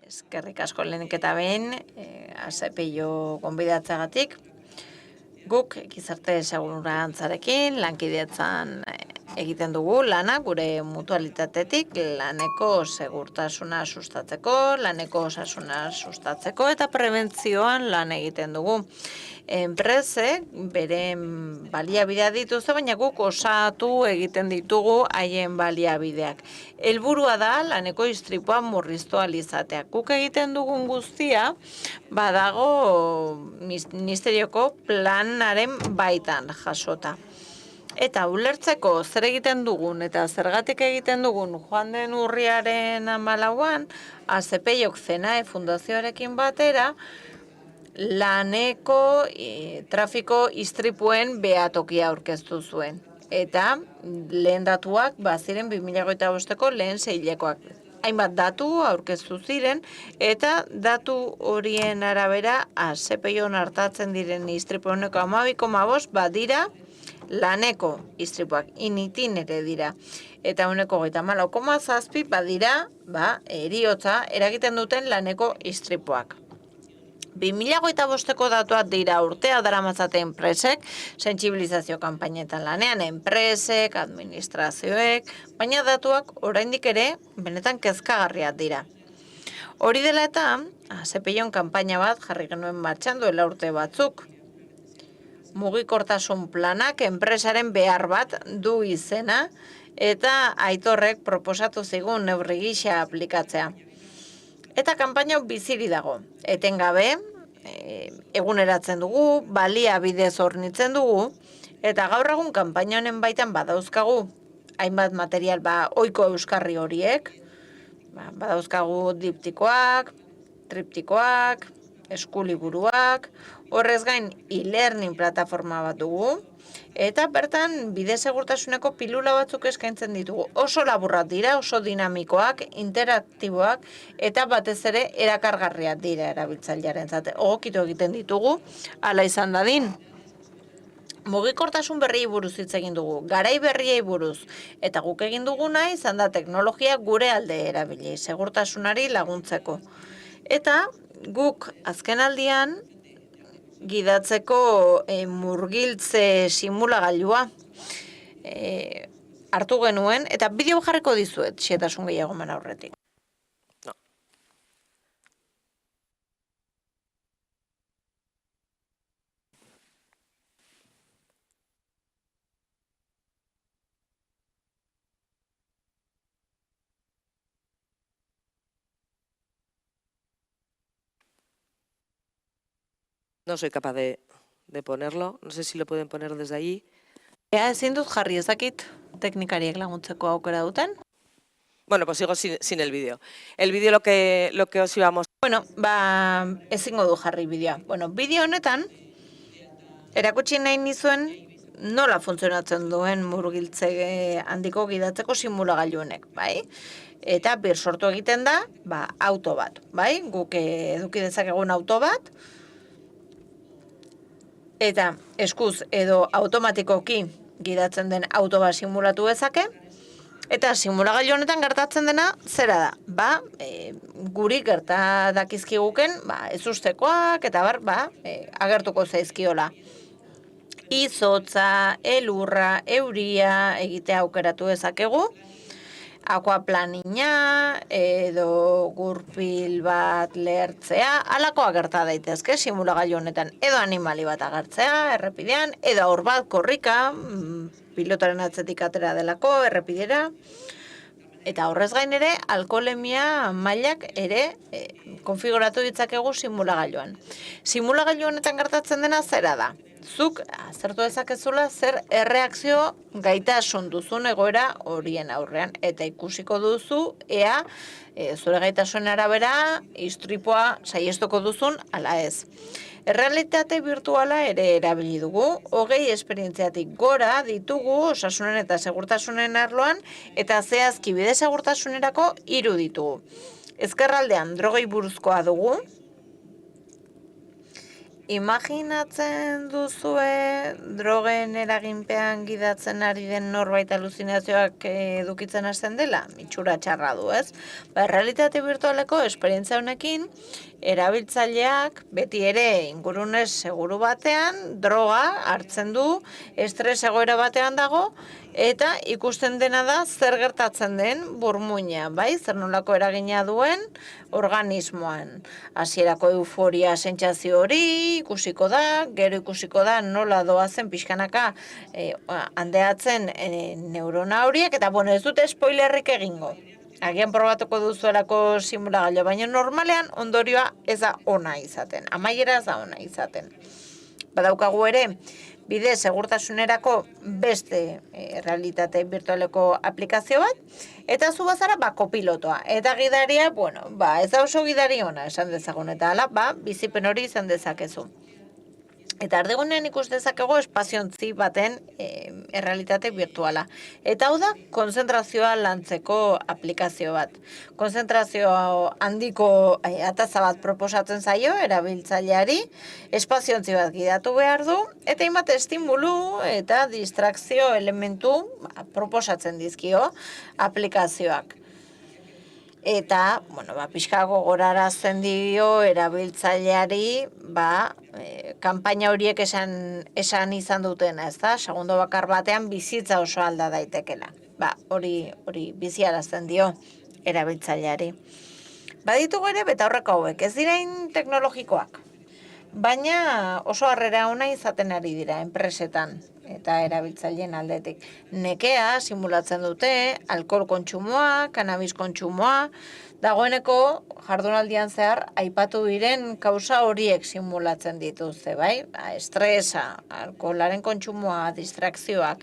Eskerrik asko lehenik eta behin, ASPIO gonbidatzeagatik. Guk gizarte segurantzarekin lankidetzan egiten dugu lana gure mutualitatetik laneko segurtasuna sustatzeko, laneko osasuna sustatzeko eta prebentzioan lan egiten dugu. Enpresek beren baliabideak dituzte, baina guk osatu egiten ditugu haien baliabideak. Helburua da laneko istripua murriztu ahal izatea. Guk egiten dugun guztia badago ministerioko planaren baitan jasota. Eta ulertzeko zer egiten dugun eta zergatik egiten dugun joan den urriaren 14an, ASPIok CENAE fundazioarekin batera, laneko trafiko istripuen behatokia aurkeztu zuen. Eta lehen datuak baziren 2025ko lehen seihilekoak. Hainbat datu aurkeztu ziren eta datu horien arabera ASPIon hartatzen diren istripueneko 12,5 badira laneko istripuak, initinere dira. Eta 34,7 badira heriotza eragiten duten laneko istripuak. 2025ko datuak dira urtea daramatzate enpresek, sentsibilizazio kanpainetan lanean enpresek, administrazioek, baina datuak oraindik ere benetan kezkagarriak dira. Hori dela eta, ASPIon kanpaina bat jarri genuen martxan duela urte batzuk. Mugikortasun planak enpresaren behar bat du izena eta Aitorrek proposatu zigun neurri gisa aplikatzea. Eta kanpaina biziri dago. Etengabe, eguneratzen dugu, baliabidez hornitzen dugu, eta gaur egun kanpaina honen baitan badauzkagu hainbat material ohiko euskarri horiek, badauzkagu diptikoak, triptikoak, eskuliburuak, horrez gain e-learning plataforma bat dugu, eta bertan bide segurtasuneko pilula batzuk eskaintzen ditugu. Oso laburrak dira, oso dinamikoak, interaktiboak, eta batez ere erakargarriak dira erabiltzailearentzat. Egokitu egiten ditugu, hala izan dadin. Mugikortasun berriei buruz hitz egin dugu, garai berriei buruz, eta guk egin duguna izan da teknologia gure alde erabili, segurtasunari laguntzeko. Eta guk azken aldian gidatzeko murgiltze simulagailua hartu genuen, eta bideo jarriko dizuet, xehetasun gehiago eman aurretik. No soy capaz de ponerlo, no sé si lo pueden poner desde allí. Ezin dut jarri ezakit teknikariek laguntzeko aukera duten. Bueno, pues sigo sin el vídeo. El vídeo lo que os íbamos... Bueno, ezingo du jarri bideoa. Bueno, bideo honetan, erakutsi nahi nizuen nola funtzionatzen duen murgiltze handiko gidatzeko simulagailu honek, bai? Eta sortu egiten da, auto bat, bai? Guk eduki dezakegun auto bat, eta eskuz edo automatikoki gidatzen den auto bat simulatu dezake, eta simulagailu honetan gertatzen dena zera da? Guri gerta dakizkiguken, ezustekoak eta agertuko zaizkiola. Izotza, elurra, euria egitea aukeratu dezakegu, aquaplanina edo gurpil bat lehertzea, alakoa gerta daitezke simulagailu honetan, edo animali bat agertzea errepidean, edo aur bat korrika, pilotaren atzetik atera delako errepidera, eta horrez gain ere alkoholemia mailak ere konfiguratu ditzakegu simulagailuan. Simulagailu honetan gertatzen dena zera da? Zuk aztertu dezakezula zer erreakzio gaitasun duzun egoera horien aurrean, eta ikusiko duzu ea zure gaitasunen arabera istripua saiestuko duzun ala ez. Errealitate virtuala ere erabili dugu, 20 esperientziatik gora ditugu osasunen eta segurtasunen arloan, eta zehazki bide segurtasunerako 3 ditugu. Ezkerraldean drogei buruzkoa dugu, imaginatzen duzue drogen eraginpean gidatzen ari den norbait aluzinazioak edukitzen hasten dela? Itxura txarra du, ez? Ba, realitate virtualeko esperientzia honekin, erabiltzaileak beti ere ingurune seguru batean droga hartzen du, estres egoera batean dago, eta ikusten dena da zer gertatzen den burmuina, bai? Zer nolako eragina duen organismoan. Hasierako euforia sentsazio hori ikusiko da, gero ikusiko da nola doazen pixkanaka handeatzen neurona horiek, eta bueno, ez dute spoilerrik egingo. Agian probatuko duzuelako simulagailu, baina normalean ondorioa ez da ona izaten, amaiera ez da ona izaten. Badaukagu ere, bide segurtasunerako beste realitate virtualeko aplikazio bat, eta zu bazara kopilotoa. Eta gidaria, bueno, ez da oso gidari ona esan dezagun, eta hala, bizipen hori izan dezakezu. Eta erdigunean ikus dezakegu espaziontzi baten errealitate virtuala. Eta hau da, konzentrazioa lantzeko aplikazio bat. Konzentrazio handiko ataza bat proposatzen zaio, erabiltzaileari, espaziontzi bat gidatu behar du, eta hainbat estimulu eta distrakzio elementu proposatzen dizkio aplikazioak. Eta, bueno, pixka gogorarazten dio erabiltzaileari, kanpaina horiek esan izan dutena, ez da? Segundo bakar batean bizitza oso alda daitekela. Hori biziarazten dio erabiltzaileari. Baditugu ere betaurreko hauek, ez dirain teknologikoak. Baina oso harrera ona izaten ari dira enpresetan eta erabiltzaileen aldetik. Nekea simulatzen dute, alkohol kontsumoa, cannabis kontsumoa, dagoeneko jardunaldian zehar aipatu diren kausa horiek simulatzen dituzte, bai? Estresa, alkoholaren kontsumoa, distrakzioak.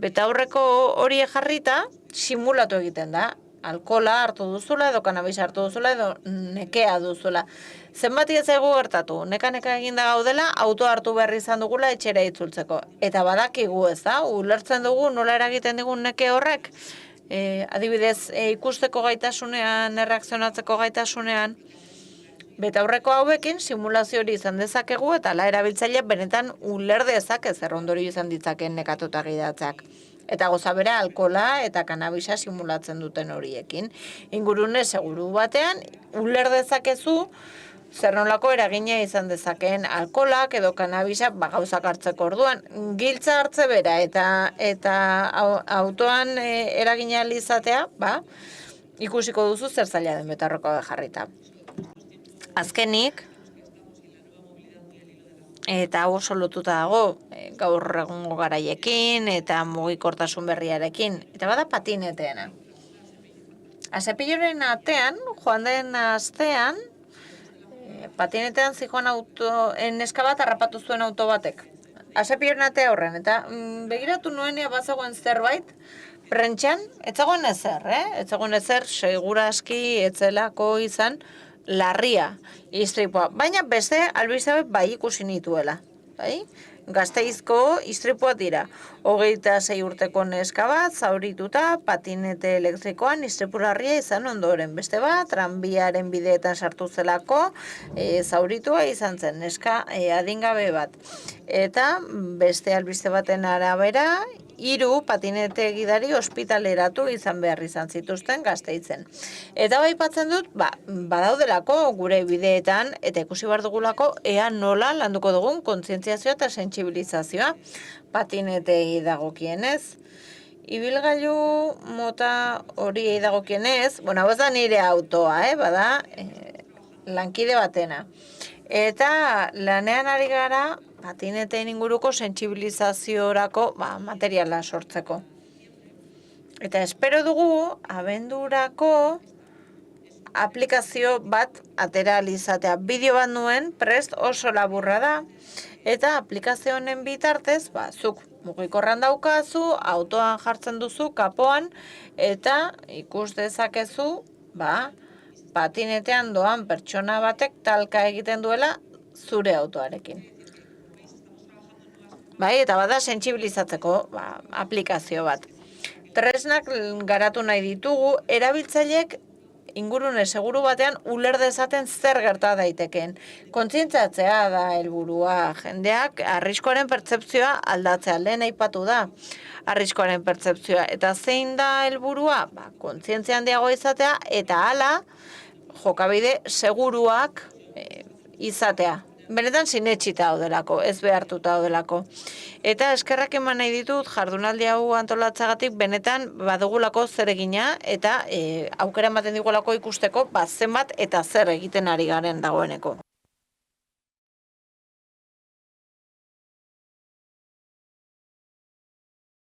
Betaurreko horiek jarrita simulatu egiten da. Alkohola hartu duzula edo cannabis hartu duzula edo nekea duzula. Zenbati ez zaigu gertatu, neka eginda gaudela, auto hartu behar izan dugula etxera itzultzeko. Eta badakigu ez da, ulertzen dugu nola eragiten digun neke horrek. Adibidez, ikusteko gaitasunean, erreakzionatzeko gaitasunean, betaurreko hauekin simulazio hori izan dezakegu eta la erabiltzaile benetan uler dezake zer ondorio izan ditzakeen nekatuta gidatzak. Eta gozabera alkohola eta kanabisa simulatzen duten horiekin. Ingurune seguru batean, uler dezakezu zer nolako eragina izan dezakeen alkoholak edo kanabisa gauzak hartzeko orduan. Giltza hartze bera eta autoan eragina izatea, ikusiko duzu zer zaila den betaurreko jarrita. Azkenik, eta oso lotuta dago gaur egungo garaiekin eta mugikortasun berriarekin. Eta bada patineteena. Azepilloren atean, joan den astean, patinetean zijoan neska bat harrapatu zuen auto batek. Azepilloren atea horren, eta begiratu nuenea bazagoen zerbait, prentxan, etzagoen ezer, etzagoen ezer, seguraski etzelako izan, larria istripua. Baina beste albiste bai ikusi nituela. Gazteizko istripuak dira. 26 urteko neska bat, zaurituta, patinete elektrikoan istripu larria izan ondoren. Beste bat, tranbiaren bideetan sartu zelako, zauritua izan zen, neska adingabe bat. Eta beste albiste baten arabera, 3 patinete gidari ospitaleratu izan behar izan zituzten Gasteizen. Eta aipatzen dut, badaudelako gure bideetan, eta ikusi behar dugulako, ea nola landuko dugun kontzientziazioa eta sentsibilizazioa patinetei dagokienez. Ibilgailu mota hori dagokienez, hau ez da nire autoa, bada lankide batena. Eta lanean ari gara patineteen inguruko sentsibilizaziorako materiala sortzeko. Eta espero dugu abendurako aplikazio bat atera alizatea. Bideo bat nuen, prest oso laburra da, eta aplikazio honen bitartez, zuk mugikorran daukazu, autoan jartzen duzu, kapoan, eta ikus dezakezu, patinetean doan pertsona batek talka egiten duela zure autoarekin. Eta bada sentsibilizatzeko aplikazio bat. Tresnak garatu nahi ditugu, erabiltzaileek ingurune seguru batean uler dezaten zer gerta daitekeen. Kontzientziatzea da helburua, jendeak arriskoaren pertzepzioa aldatzea, lehen aipatu da arriskoaren pertzepzioa. Eta zein da helburua? Kontzientzia handiago izatea eta hala jokabide seguruak izatea. Benetan sinetsita daudelako, ez behartuta daudelako. Eta eskerrak eman nahi ditut jardunaldi hau antolatzagatik benetan badugulako zer egina eta aukera ematen digulako ikusteko zenbat eta zer egiten ari garen dagoeneko.